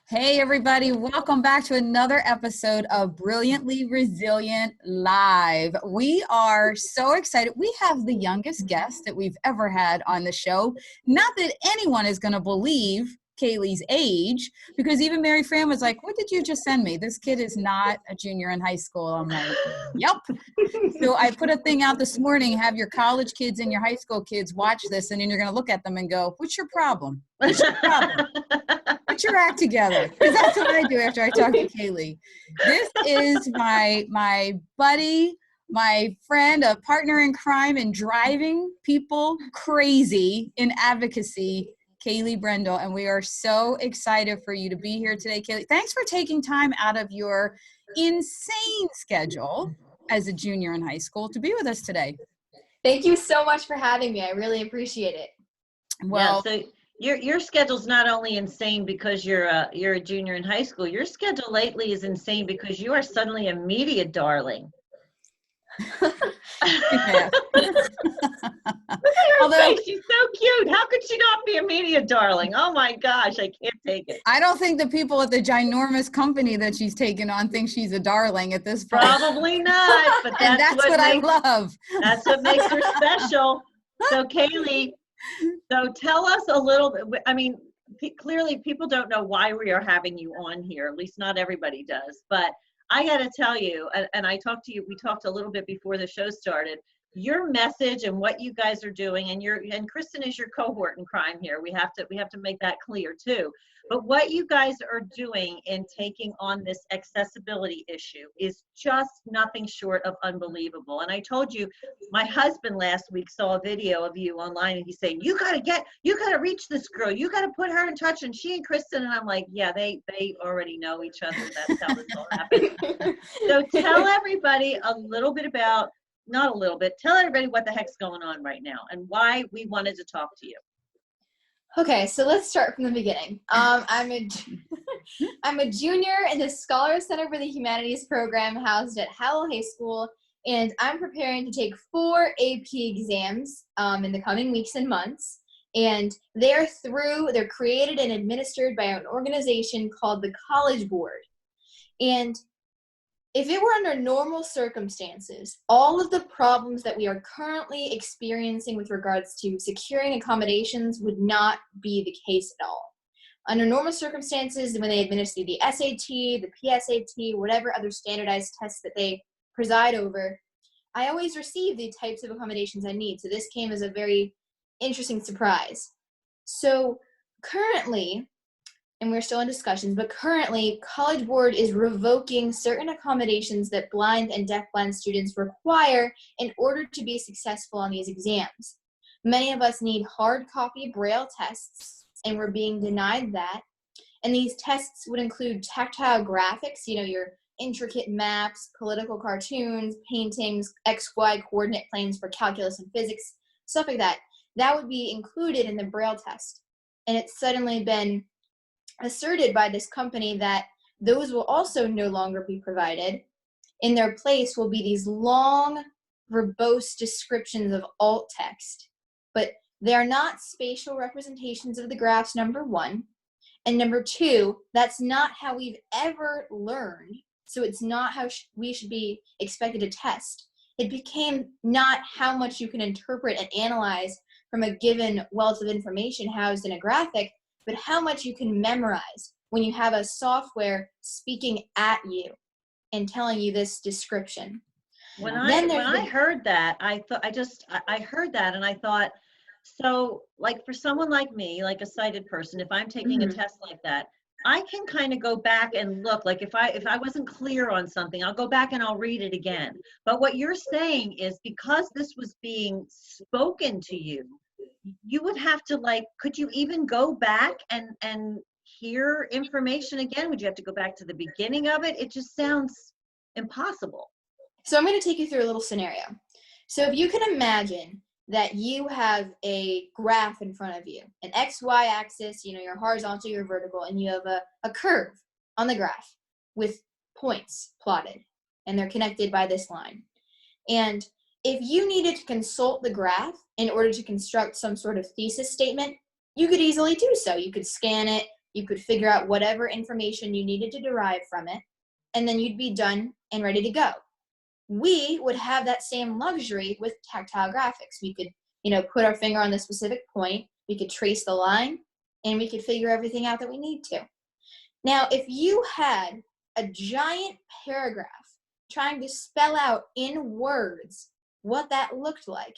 Hey everybody, welcome back to another episode of Brilliantly Resilient Live. We are so excited. We have the youngest guest that we've ever had on the show. Not that anyone is going to believe Kaleigh's age, because even Mary Fran was like, what did you just send me? This kid is not a junior in high school. I'm like, yep. So I put a thing out this morning, have your college kids and your high school kids watch this, and then you're going to look at them and go, what's your problem? What's your problem? Get your act together, because that's what I do after I talk to Kaleigh. This is my buddy, my friend, a partner in crime in driving people crazy in advocacy, Kaleigh Brendle, and we are so excited for you to be here today, Kaleigh. Thanks for taking time out of your insane schedule as a junior in high school to be with us today. Thank you so much for having me. I really appreciate it. Well, yeah, so your schedule's not only insane because you're a junior in high school. Your schedule lately is insane because you are suddenly a media darling. Look at her face. She's so cute. How could she not be a media darling? Oh my gosh, I can't take it. I don't think the people at the ginormous company that she's taken on think she's a darling at this point. Probably not, but that's what I love. That's what makes her special. So Kaleigh, so tell us a little bit. I mean, clearly people don't know why we are having you on here. At least not everybody does. But I got to tell you, and I talked to you, we talked a little bit before the show started, your message and what you guys are doing, and Kristen is your cohort in crime here. We have to make that clear too. But what you guys are doing in taking on this accessibility issue is just nothing short of unbelievable. And I told you, my husband last week saw a video of you online, and he's saying, you gotta reach this girl. You gotta put her in touch. And she and Kristen, and I'm like, yeah, they already know each other. That's how this all happened. So tell everybody a little bit about, not a little bit, tell everybody what the heck's going on right now and why we wanted to talk to you. Okay, so let's start from the beginning. I'm a junior in the Scholar Center for the Humanities program housed at Howell High School, and I'm preparing to take 4 AP exams in the coming weeks and months. And they're created and administered by an organization called the College Board. And if it were under normal circumstances, all of the problems that we are currently experiencing with regards to securing accommodations would not be the case at all. Under normal circumstances, when they administer the SAT, the PSAT, whatever other standardized tests that they preside over, I always receive the types of accommodations I need. So this came as a very interesting surprise. So currently, and we're still in discussions, but currently College Board is revoking certain accommodations that blind and deafblind students require in order to be successful on these exams. Many of us need hard copy braille tests, and we're being denied that. And these tests would include tactile graphics, your intricate maps, political cartoons, paintings, XY coordinate planes for calculus and physics, stuff like that. That would be included in the braille test. And it's suddenly been asserted by this company that those will also no longer be provided. In their place will be these long, verbose descriptions of alt text, but they are not spatial representations of the graphs, number one. And number two, that's not how we've ever learned, so it's not how we should be expected to test. It became not how much you can interpret and analyze from a given wealth of information housed in a graphic, but how much you can memorize when you have a software speaking at you and telling you this description. When I heard that, I heard that and I thought, so like for someone like me, like a sighted person, if I'm taking a test like that, I can kind of go back and look, like if I wasn't clear on something, I'll go back and I'll read it again. But what you're saying is because this was being spoken to you, you would have to could you even go back and hear information again? Would you have to go back to the beginning of it? It just sounds impossible. So I'm going to take you through a little scenario. So if you can imagine that you have a graph in front of you, an XY axis, your horizontal, your vertical, and you have a curve on the graph with points plotted, and they're connected by this line. And if you needed to consult the graph in order to construct some sort of thesis statement, you could easily do so. You could scan it, You could figure out whatever information you needed to derive from it, and then you'd be done and ready to go. We would have that same luxury with tactile graphics. We could, put our finger on the specific point, we could trace the line, and we could figure everything out that we need to. Now, if you had a giant paragraph trying to spell out in words what that looked like,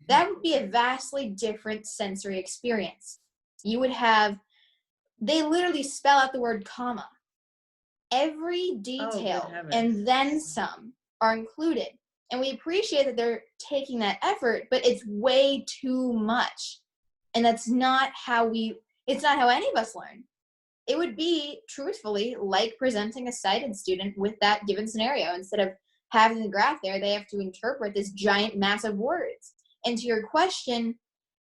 that would be a vastly different sensory experience. You would have, they literally spell out the word comma. Every detail and then some are included. And we appreciate that they're taking that effort, but it's way too much. And that's not how it's not how any of us learn. It would be, truthfully, like presenting a sighted student with that given scenario. Instead of having the graph there, they have to interpret this giant mass of words. And to your question,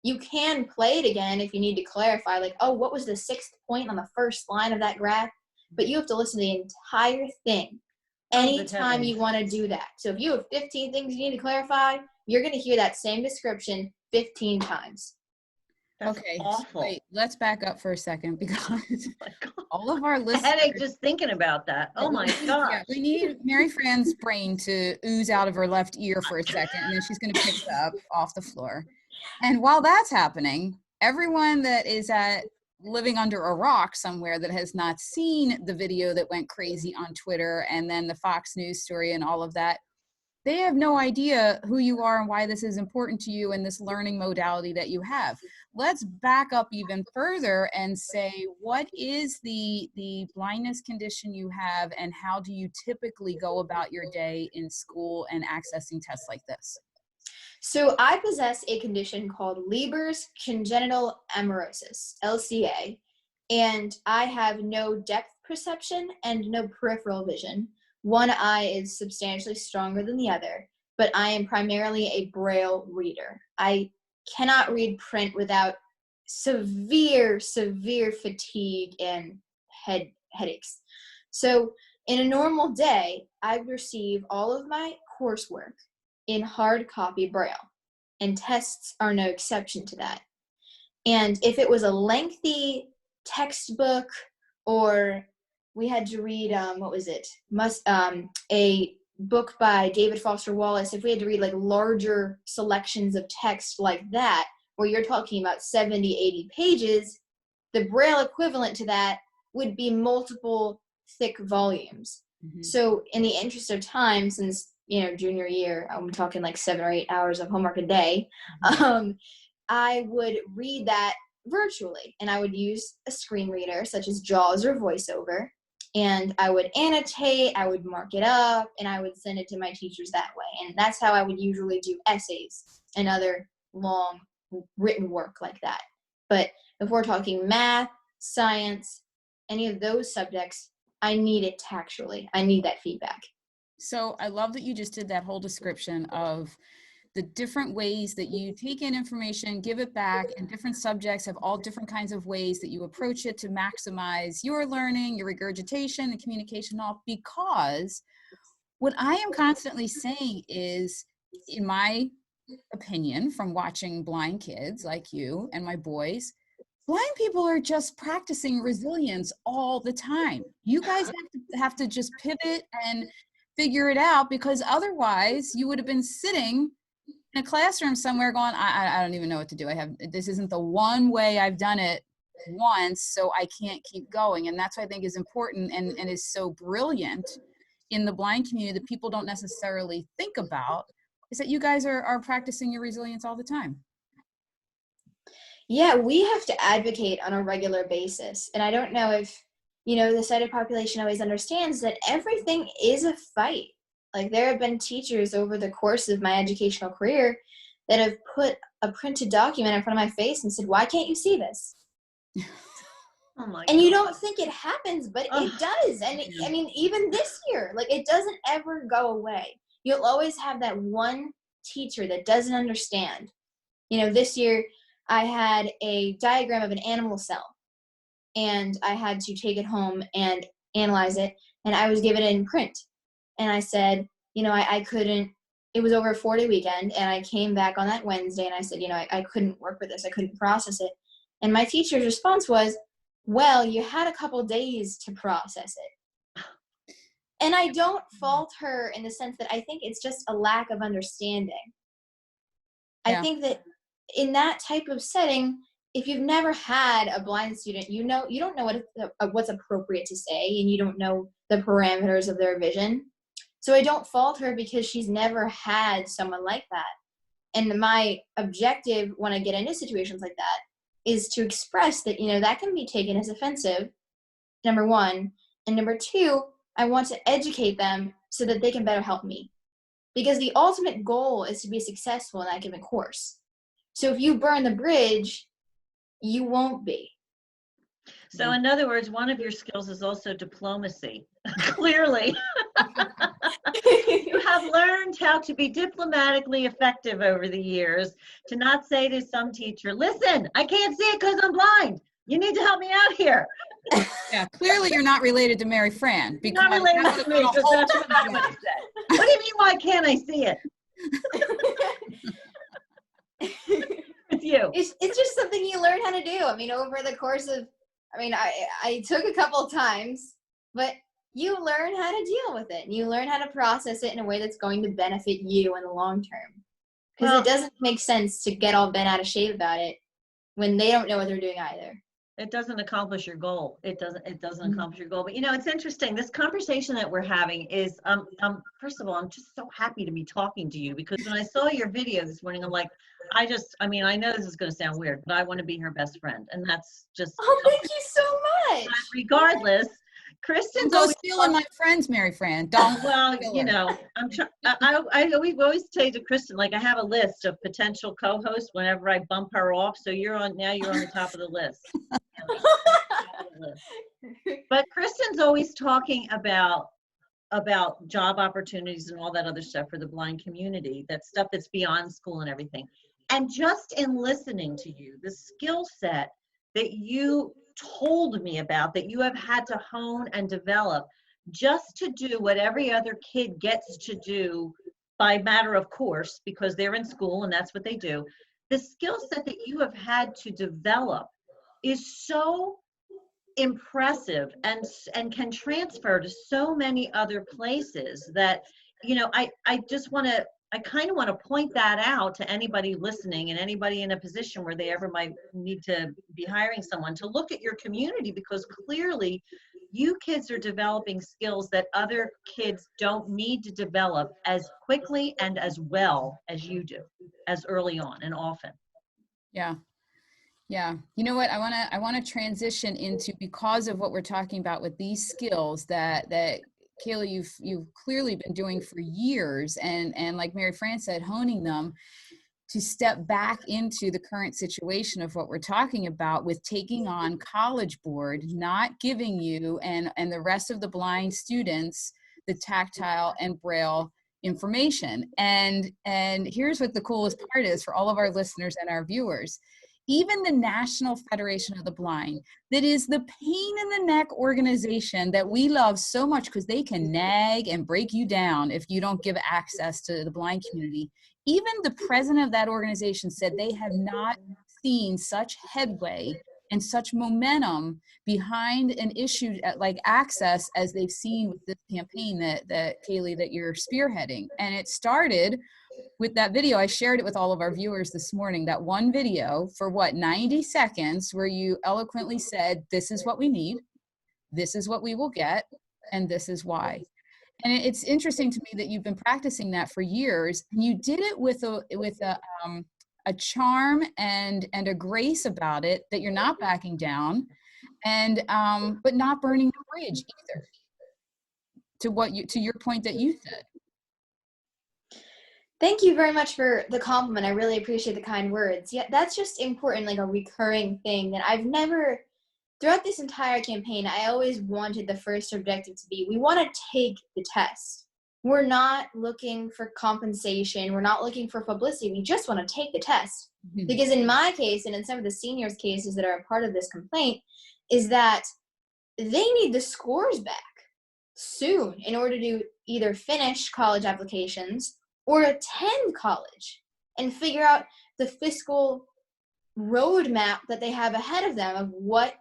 you can play it again if you need to clarify, like, oh, what was the 6th point on the first line of that graph? But you have to listen to the entire thing anytime you want to do that. So if you have 15 things you need to clarify, you're going to hear that same description 15 times. That's okay, awful. Wait, let's back up for a second, because all of our listeners, headache just thinking about that. Oh my gosh. Yeah, we need Mary Fran's brain to ooze out of her left ear for a second, and then she's going to pick it up off the floor. And while that's happening, everyone that is living under a rock somewhere that has not seen the video that went crazy on Twitter and then the Fox News story and all of that, they have no idea who you are and why this is important to you and this learning modality that you have. Let's back up even further and say, what is the blindness condition you have, and how do you typically go about your day in school and accessing tests like this? So I possess a condition called Lebers Congenital Amaurosis, LCA, and I have no depth perception and no peripheral vision. One eye is substantially stronger than the other, but I am primarily a braille reader. I cannot read print without severe fatigue and headaches. So in a normal day, I would receive all of my coursework in hard copy braille, and tests are no exception to that. And if it was a lengthy textbook, or we had to read a book by David Foster Wallace, if we had to read like larger selections of text like that, where you're talking about 70, 80 pages, the braille equivalent to that would be multiple thick volumes. Mm-hmm. So in the interest of time, since junior year, I'm talking like 7 or 8 hours of homework a day, I would read that virtually, and I would use a screen reader such as JAWS or VoiceOver, and I would annotate, I would mark it up, and I would send it to my teachers that way. And that's how I would usually do essays and other long written work like that. But if we're talking math, science, any of those subjects, I need it tactually. I need that feedback. So I love that you just did that whole description of the different ways that you take in information, give it back, and different subjects have all different kinds of ways that you approach it to maximize your learning, your regurgitation, and communication, all because what I am constantly saying is, in my opinion, from watching blind kids like you and my boys, blind people are just practicing resilience all the time. You guys have to just pivot and figure it out, because otherwise you would have been sitting in a classroom somewhere going, I don't even know what to do. This isn't the one way I've done it once, so I can't keep going. And that's what I think is important and is so brilliant in the blind community that people don't necessarily think about, is that you guys are practicing your resilience all the time. Yeah, we have to advocate on a regular basis. And I don't know if the sighted population always understands that everything is a fight. Like, there have been teachers over the course of my educational career that have put a printed document in front of my face and said, "Why can't you see this?" Oh my and God. You don't think it happens, but it does. And even this year, like, it doesn't ever go away. You'll always have that one teacher that doesn't understand. This year I had a diagram of an animal cell, and I had to take it home and analyze it, and I was given it in print. And I said, I couldn't, it was over a 4-day weekend, and I came back on that Wednesday, and I said, I couldn't work with this. I couldn't process it. And my teacher's response was, well, you had a couple days to process it. And I don't fault her in the sense that I think it's just a lack of understanding. I think that in that type of setting, if you've never had a blind student, you don't know what's appropriate to say, and you don't know the parameters of their vision. So I don't fault her because she's never had someone like that. And my objective when I get into situations like that is to express that, that can be taken as offensive, number one. And number two, I want to educate them so that they can better help me. Because the ultimate goal is to be successful in that given course. So if you burn the bridge, you won't be. So in other words, one of your skills is also diplomacy. Clearly. You have learned how to be diplomatically effective over the years, to not say to some teacher, listen, I can't see it because I'm blind. You need to help me out here. Yeah, clearly you're not related to Mary Fran. Not related to me, because that's what I would have said. What do you mean, why can't I see it? It's you. It's just something you learn how to do. I mean, over the course of, I took a couple of times, but you learn how to deal with it, and you learn how to process it in a way that's going to benefit you in the long term. Because it doesn't make sense to get all bent out of shape about it when they don't know what they're doing either. It doesn't accomplish your goal. It doesn't accomplish your goal. But it's interesting. This conversation that we're having is, first of all, I'm just so happy to be talking to you, because when I saw your video this morning, I'm like, I know this is going to sound weird, but I want to be her best friend. And that's just. Oh, thank you so much. Regardless, Kristen's always stealing my friends, Mary Fran. Don't. Well, we always say to Kristen, like, I have a list of potential co-hosts whenever I bump her off. So you're on the top of the list. But Kristen's always talking about job opportunities and all that other stuff for the blind community, that stuff that's beyond school and everything. And just in listening to you, the skill set that you told me about, that you have had to hone and develop just to do what every other kid gets to do by matter of course, because they're in school and that's what they do. The skill set that you have had to develop is so impressive and can transfer to so many other places that, I kind of want to point that out to anybody listening and anybody in a position where they ever might need to be hiring someone, to look at your community, because clearly you kids are developing skills that other kids don't need to develop as quickly and as well as you do, as early on and often. Yeah. Yeah. You know what? I want to transition into, because of what we're talking about with these skills that Kaleigh, you've clearly been doing for years, and like Mary Fran said, honing them, to step back into the current situation of what we're talking about with taking on College Board, not giving you and the rest of the blind students the tactile and braille information. And here's what the coolest part is for all of our listeners and our viewers. Even the National Federation of the Blind, that is the pain in the neck organization that we love so much, because they can nag and break you down if you don't give access to the blind community. Even the president of that organization said they have not seen such headway and such momentum behind an issue like access as they've seen with this campaign that Kaleigh, that you're spearheading. And it started with that video. I shared it with all of our viewers this morning, that one video for 90 seconds, where you eloquently said, this is what we need, this is what we will get, and this is why. And it's interesting to me that you've been practicing that for years, and you did it with a charm and a grace about it, that you're not backing down, and but not burning the bridge either. To your point that you said. Thank you very much for the compliment. I really appreciate the kind words. Yeah, that's just important, like a recurring thing that I've never, throughout this entire campaign, I always wanted the first objective to be, we want to take the test. We're not looking for compensation. We're not looking for publicity. We just want to take the test. Mm-hmm. Because in my case, and in some of the seniors' cases that are a part of this complaint, is that they need the scores back soon in order to either finish college applications or attend college and figure out the fiscal roadmap that they have ahead of them of what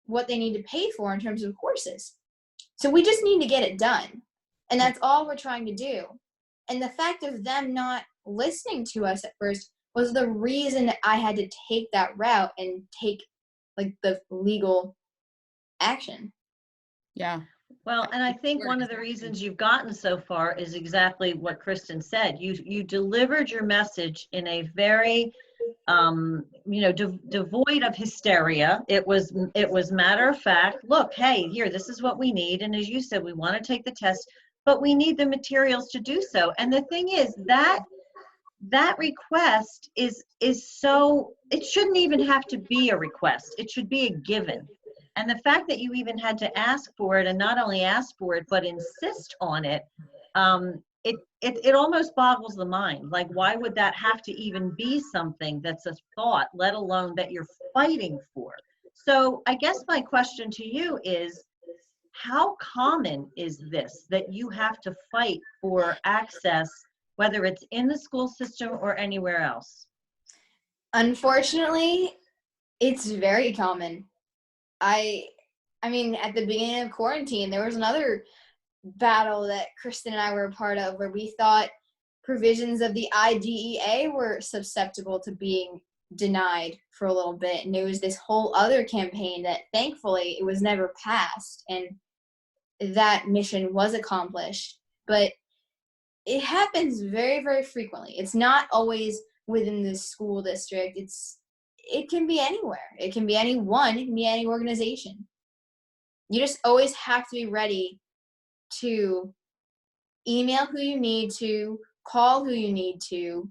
what they need to pay for in terms of courses. So we just need to get it done. And that's all we're trying to do. And the fact of them not listening to us at first was the reason that I had to take that route and take like the legal action. Yeah. Well, and I think one of the reasons you've gotten so far is exactly what Kristen said. You delivered your message in a very, devoid of hysteria. It was matter of fact. Look, hey, here, this is what we need. And as you said, we want to take the test, but we need the materials to do so. And the thing is that request is so, it shouldn't even have to be a request. It should be a given. And the fact that you even had to ask for it, and not only ask for it, but insist on it, it almost boggles the mind. Like, why would that have to even be something that's a thought, let alone that you're fighting for? So I guess my question to you is, how common is this, that you have to fight for access, whether it's in the school system or anywhere else? Unfortunately, it's very common. I mean, at the beginning of quarantine, there was another battle that Kristen and I were a part of where we thought provisions of the IDEA were susceptible to being denied for a little bit. And there was this whole other campaign that thankfully it was never passed, and that mission was accomplished. But it happens very, very frequently. It's not always within the school district. It can be anywhere. It can be anyone. It can be any organization. You just always have to be ready to email who you need to, call who you need to,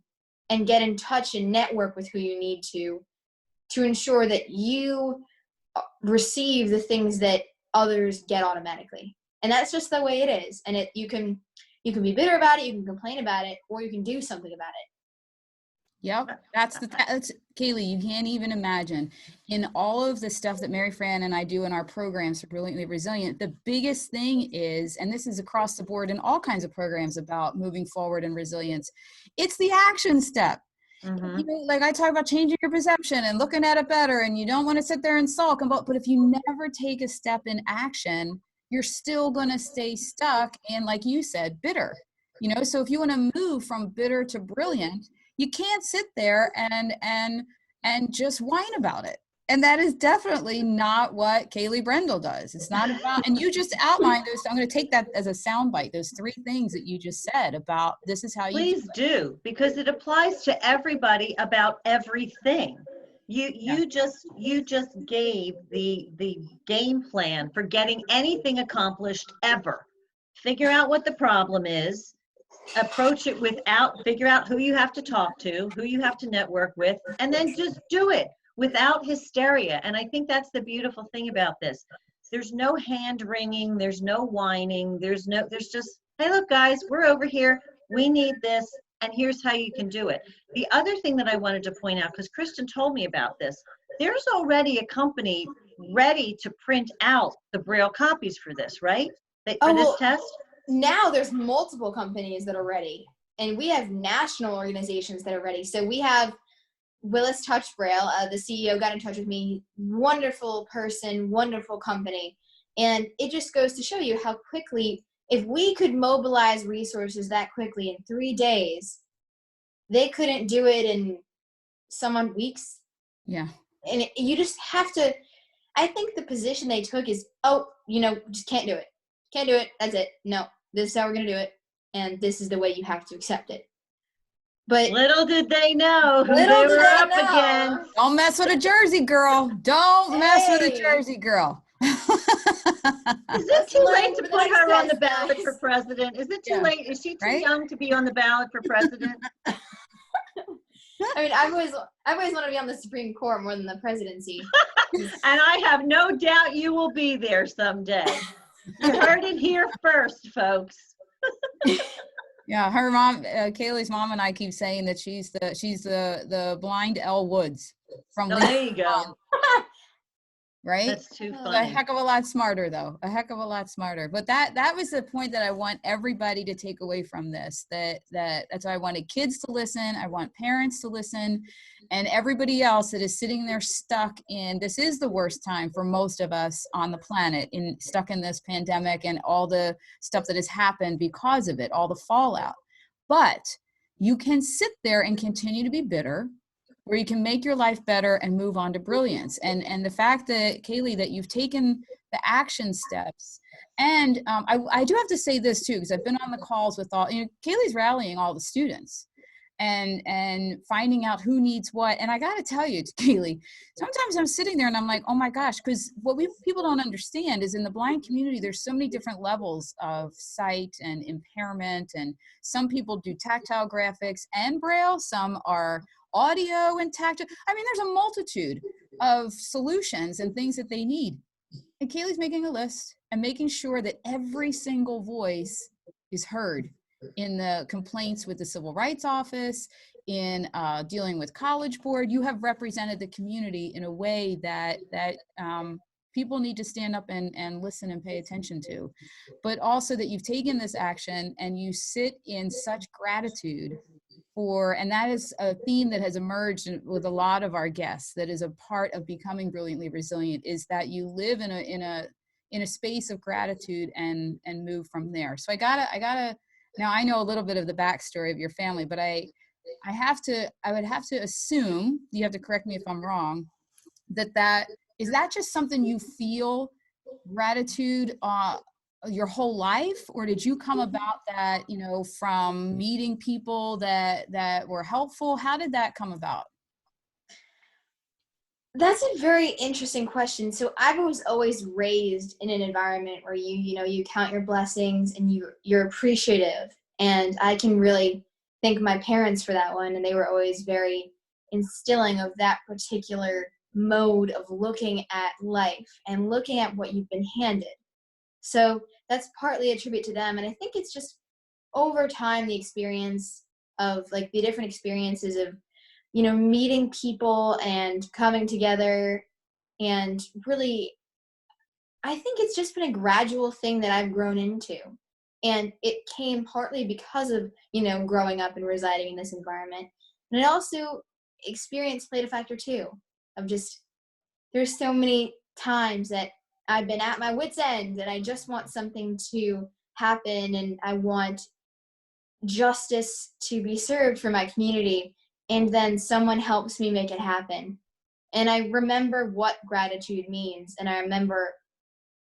and get in touch and network with who you need to ensure that you receive the things that others get automatically. And that's just the way it is. And you can be bitter about it, you can complain about it, or you can do something about it. Yep, that's Kaleigh, you can't even imagine. In all of the stuff that Mary Fran and I do in our programs for Brilliantly Resilient, the biggest thing is, and this is across the board in all kinds of programs about moving forward and resilience, it's the action step. Mm-hmm. You know, like I talk about changing your perception and looking at it better, and you don't want to sit there and sulk, but if you never take a step in action, you're still going to stay stuck and, like you said, bitter. You know, so if you want to move from bitter to brilliant, you can't sit there and just whine about it. And that is definitely not what Kaleigh Brendle does. It's not about, and you just outlined those. I'm going to take that as a soundbite, those 3 things that you just said about this is how you Please do, because it applies to everybody about everything. You just gave the game plan for getting anything accomplished ever. Figure out what the problem is, approach it figure out who you have to talk to, who you have to network with, and then just do it without hysteria. And I think that's the beautiful thing about this. There's no hand wringing, there's no whining, there's just, hey, look guys, we're over here, we need this, and here's how you can do it. The other thing that I wanted to point out, because Kristen told me about this, there's already a company ready to print out the Braille copies for this, right? For this test? Now there's multiple companies that are ready, and we have national organizations that are ready. So we have Willis Touch Braille. The CEO got in touch with me. Wonderful person, wonderful company. And it just goes to show you how quickly, if we could mobilize resources that quickly in 3 days, they couldn't do it in some weeks. Yeah. And you just have to, I think the position they took is, just can't do it. Can't do it. That's it. No, this is how we're going to do it. And this is the way you have to accept it. But little did they know who they were up against. Don't mess with a Jersey girl. Don't mess with a Jersey girl. Is it too late to put her on the ballot for president? Is it too late? Is she too young to be on the ballot for president? I mean, I've always wanted to be on the Supreme Court more than the presidency. And I have no doubt you will be there someday. You heard it here first, folks. Yeah, her mom, Kaleigh's mom, and I keep saying that she's the blind Elle Woods from. There you go. Right? That's too funny. A heck of a lot smarter, though. A heck of a lot smarter. But that was the point that I want everybody to take away from this. That's why I wanted kids to listen. I want parents to listen. and everybody else that is sitting there stuck in, this is the worst time for most of us on the planet, stuck in this pandemic and all the stuff that has happened because of it, all the fallout. But you can sit there and continue to be bitter, where you can make your life better and move on to brilliance. And the fact that, Kaleigh, that you've taken the action steps. And I do have to say this too, because I've been on the calls with all, Kaleigh's rallying all the students and finding out who needs what. And I got to tell you, Kaleigh, sometimes I'm sitting there and I'm like, oh my gosh, because what people don't understand is in the blind community, there's so many different levels of sight and impairment. And some people do tactile graphics and braille, some are audio and tactile. I mean, there's a multitude of solutions and things that they need. And Kaleigh's making a list and making sure that every single voice is heard in the complaints with the Civil Rights Office, in dealing with College Board. You have represented the community in a way that people need to stand up and listen and pay attention to. But also that you've taken this action and you sit in such gratitude for, and that is a theme that has emerged with a lot of our guests, that is a part of becoming brilliantly resilient, is that you live in a space of gratitude and move from there. So I gotta now, I know a little bit of the backstory of your family, but I would have to assume, you have to correct me if I'm wrong, that is that just something you feel gratitude your whole life, or did you come about that, from meeting people that were helpful? How did that come about? That's a very interesting question. So I was always raised in an environment where you count your blessings and you're appreciative. And I can really thank my parents for that one. And they were always very instilling of that particular mode of looking at life and looking at what you've been handed. So that's partly a tribute to them. And I think it's just over time, the experience of like the different experiences of, meeting people and coming together. And really, I think it's just been a gradual thing that I've grown into. And it came partly because of, growing up and residing in this environment. And also experience played a factor too, of just, there's so many times that I've been at my wit's end and I just want something to happen and I want justice to be served for my community. And then someone helps me make it happen. And I remember what gratitude means. And I remember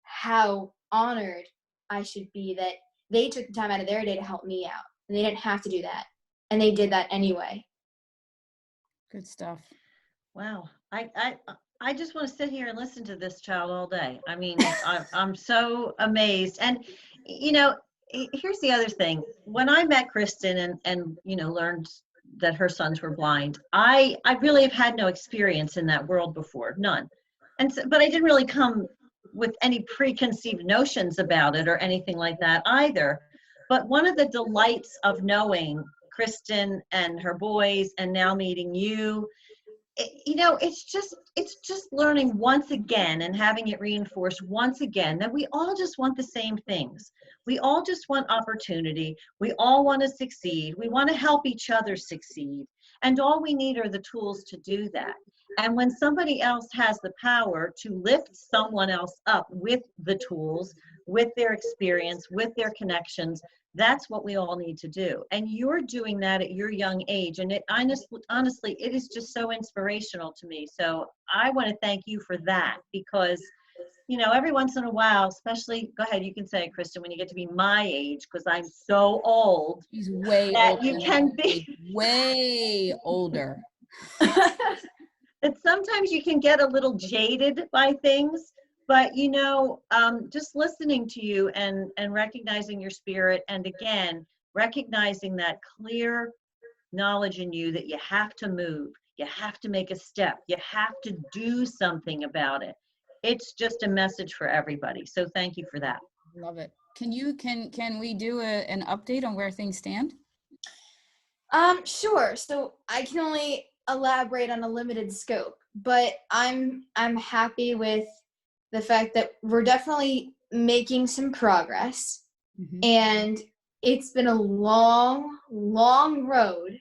how honored I should be that they took the time out of their day to help me out. And they didn't have to do that. And they did that anyway. Good stuff. Wow. I just want to sit here and listen to this child all day. I mean, I'm so amazed. And, here's the other thing. When I met Kristen and learned that her sons were blind, I really have had no experience in that world before, none. But I didn't really come with any preconceived notions about it or anything like that either. But one of the delights of knowing Kristen and her boys and now meeting you, it's just learning once again and having it reinforced once again that we all just want the same things. We all just want opportunity. We all want to succeed. We want to help each other succeed. And all we need are the tools to do that. And when somebody else has the power to lift someone else up with the tools, with their experience, with their connections, that's what we all need to do. And you're doing that at your young age. And it honestly, it is just so inspirational to me. So I want to thank you for that, because, every once in a while, especially, go ahead, you can say it, Kristen, when you get to be my age, because I'm so old. She's way that older. You can be way older. That sometimes you can get a little jaded by things. But, just listening to you and recognizing your spirit, and again, recognizing that clear knowledge in you that you have to move, you have to make a step, you have to do something about it. It's just a message for everybody. So thank you for that. Love it. Can we do an update on where things stand? Sure. So I can only elaborate on a limited scope, but I'm happy with the fact that we're definitely making some progress. Mm-hmm. And it's been a long, long road,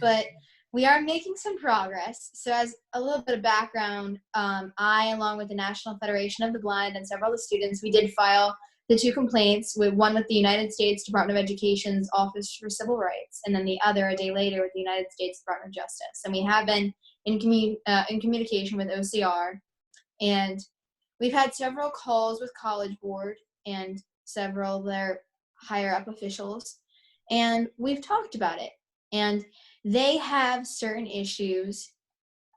but we are making some progress. So as a little bit of background, I, along with the National Federation of the Blind and several of the students, we did file the 2 complaints, one with the United States Department of Education's Office for Civil Rights, and then the other a day later with the United States Department of Justice. And we have been in communication with OCR, and we've had several calls with College Board and several of their higher up officials, and we've talked about it. And they have certain issues.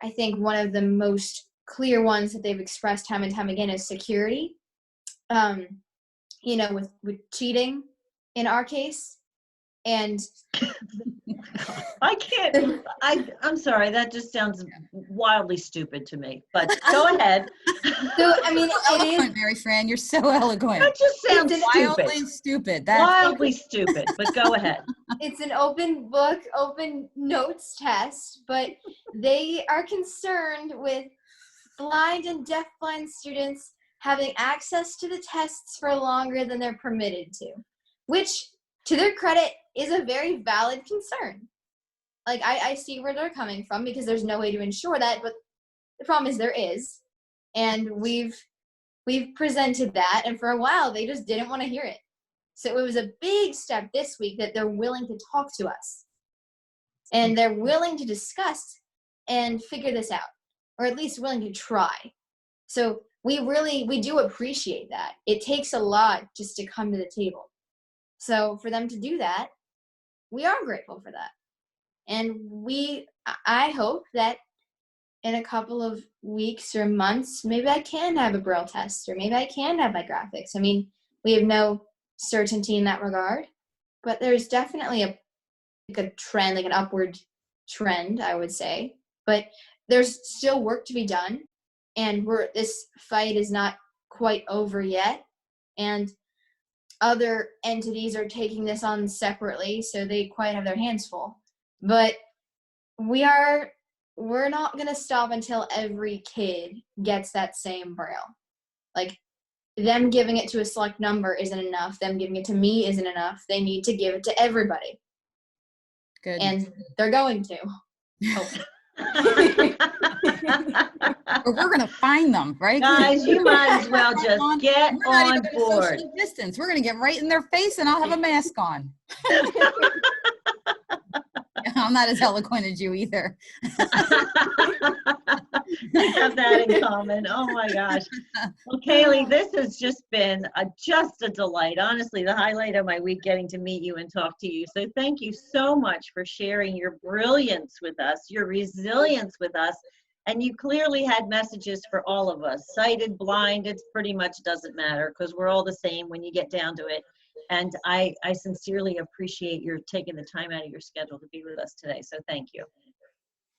I think one of the most clear ones that they've expressed time and time again is security. With cheating in our case. And I'm sorry, that just sounds wildly stupid to me, but go ahead. So, I mean, it is. Mary Fran, you're so eloquent. That just sounds wildly stupid. Wildly stupid, but go ahead. It's an open book, open notes test, but they are concerned with blind and deafblind students having access to the tests for longer than they're permitted to, which, to their credit, is a very valid concern. Like, I see where they're coming from because there's no way to ensure that, but the problem is there is. And we've presented that, and for a while, they just didn't want to hear it. So it was a big step this week that they're willing to talk to us. And they're willing to discuss and figure this out, or at least willing to try. So we do appreciate that. It takes a lot just to come to the table. So for them to do that, we are grateful for that. And I hope that in a couple of weeks or months, maybe I can have a Braille test, or maybe I can have my graphics. I mean, we have no certainty in that regard, but there's definitely a trend, like an upward trend, I would say. But there's still work to be done. And this fight is not quite over yet. And other entities are taking this on separately, so they quite have their hands full. But we're not going to stop until every kid gets that same Braille. Like, them giving it to a select number isn't enough. Them giving it to me isn't enough. They need to give it to everybody. Good. And they're going to. Or we're going to find them, right? Guys, you might as well just get on board. Social distance. We're going to get right in their face, and I'll have a mask on. I'm not as eloquent as you either. We have that in common. Oh my gosh. Well, Kaleigh, this has just been just a delight. Honestly, the highlight of my week, getting to meet you and talk to you. So thank you so much for sharing your brilliance with us, your resilience with us. And you clearly had messages for all of us. Sighted, blind, it pretty much doesn't matter, because we're all the same when you get down to it. And I sincerely appreciate your taking the time out of your schedule to be with us today. So thank you.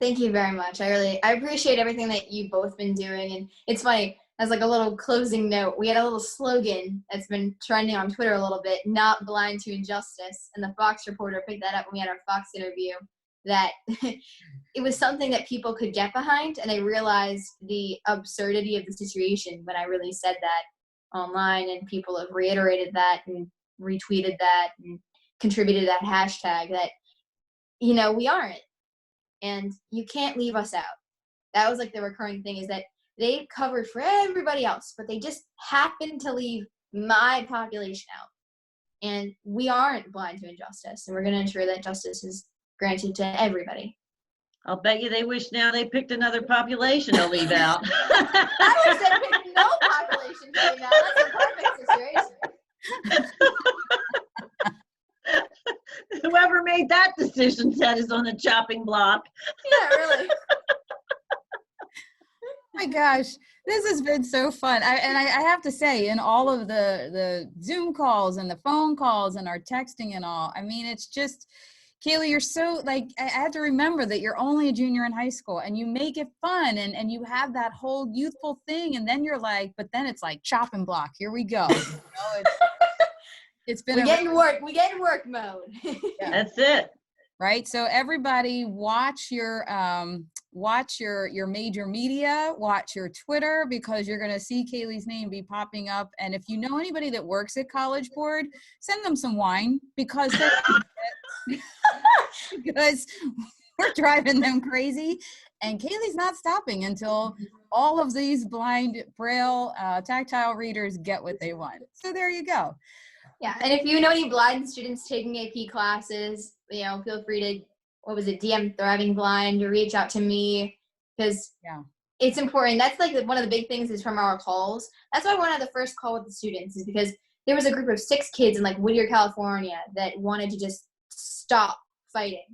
Thank you very much. I appreciate everything that you've both been doing. And it's funny, as like a little closing note, we had a little slogan that's been trending on Twitter a little bit, "Not blind to injustice." And the Fox reporter picked that up when we had our Fox interview, that it was something that people could get behind, and they realized the absurdity of the situation when I really said that online, and people have reiterated that and retweeted that and contributed to that hashtag, that, we aren't. And you can't leave us out. That was like the recurring thing, is that they covered for everybody else, but they just happened to leave my population out. And we aren't blind to injustice, and we're going to ensure that justice is granted to everybody. I'll bet you they wish now they picked another population to leave out. I wish they picked no population to leave out. That's a perfect situation. Whoever made that decision said is on the chopping block. Yeah, really. Oh my gosh, this has been so fun. I have to say, in all of the Zoom calls and the phone calls and our texting and all, I mean, it's just, Kaleigh, you're so, like, I have to remember that you're only a junior in high school, and you make it fun, and you have that whole youthful thing, and then you're like, but then it's like chopping block. Here we go. It's been we get in work mode. Yeah. That's it. Right. So everybody watch your major media, watch your Twitter, because you're going to see Kaleigh's name be popping up. And if you know anybody that works at College Board, send them some wine, because We're driving them crazy. And Kaleigh's not stopping until all of these blind braille tactile readers get what they want. So there you go. Yeah, and if you know any blind students taking AP classes, feel free to, DM Thriving Blind, or reach out to me, because it's important. That's like one of the big things is from our calls. That's why I wanted the first call with the students, is because there was a group of 6 kids in like Whittier, California, that wanted to just stop fighting.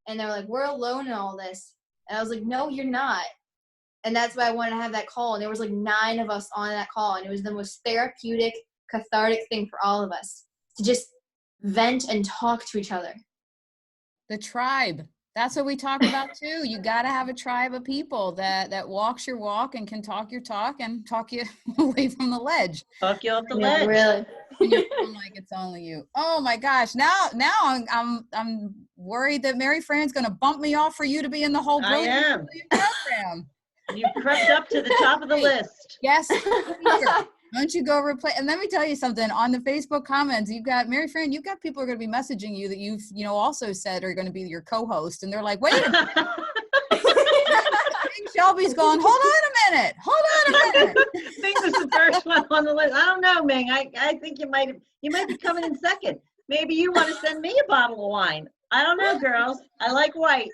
And they were like, we're alone in all this. And I was like, no, you're not. And that's why I wanted to have that call. And there was like 9 of us on that call. And it was the most therapeutic, cathartic thing for all of us to just vent and talk to each other. The tribe. That's what we talk about too. You got to have a tribe of people that walks your walk and can talk your talk and talk you away from the ledge. Talk you off the ledge. Really. When you feel like it's only you. Oh my gosh! Now I'm worried that Mary Fran's going to bump me off for you to be in the whole Brilliant program. You've crept up to the top of the list. Yes. Don't you go replay? And let me tell you something. On the Facebook comments, you've got Mary Fran. You've got people who are going to be messaging you that you've also said are going to be your co-host, and they're like, "Wait a minute." Shelby's going, hold on a minute. I think this is the first one on the list. I don't know, Ming. I think you might be coming in second. Maybe you want to send me a bottle of wine. I don't know, girls. I like white.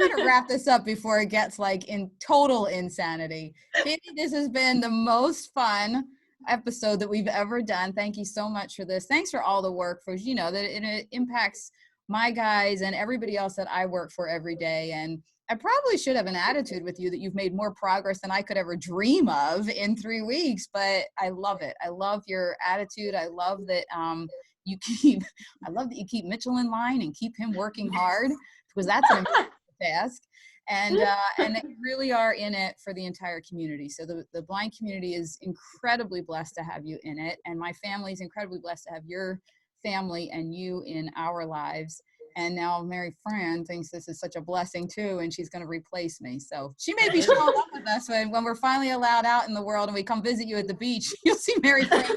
I'm going to wrap this up before it gets like in total insanity. Katie, this has been the most fun episode that we've ever done. Thank you so much for this. Thanks for all the work, for that it impacts my guys and everybody else that I work for every day. And I probably should have an attitude with you that you've made more progress than I could ever dream of in 3 weeks, but I love it. I love your attitude. I love that you keep Mitchell in line and keep him working hard, because that's an important task. And you really are in it for the entire community. So the blind community is incredibly blessed to have you in it. And my family is incredibly blessed to have your family and you in our lives. And now Mary Fran thinks this is such a blessing too, and she's going to replace me. So she may be showing up with us when we're finally allowed out in the world and we come visit you at the beach. You'll see Mary Fran.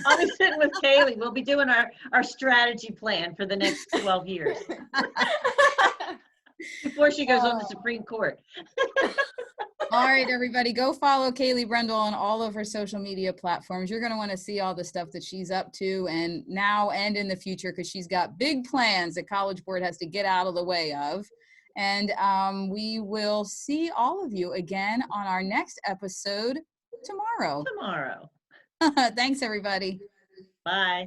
I'll be sitting with Kaleigh. We'll be doing our strategy plan for the next 12 years. Before she goes on the Supreme Court. All right, everybody, go follow Kaleigh Brendle on all of her social media platforms. You're going to want to see all the stuff that she's up to, and now and in the future, because she's got big plans that College Board has to get out of the way of. And we will see all of you again on our next episode tomorrow. Tomorrow. Thanks, everybody. Bye.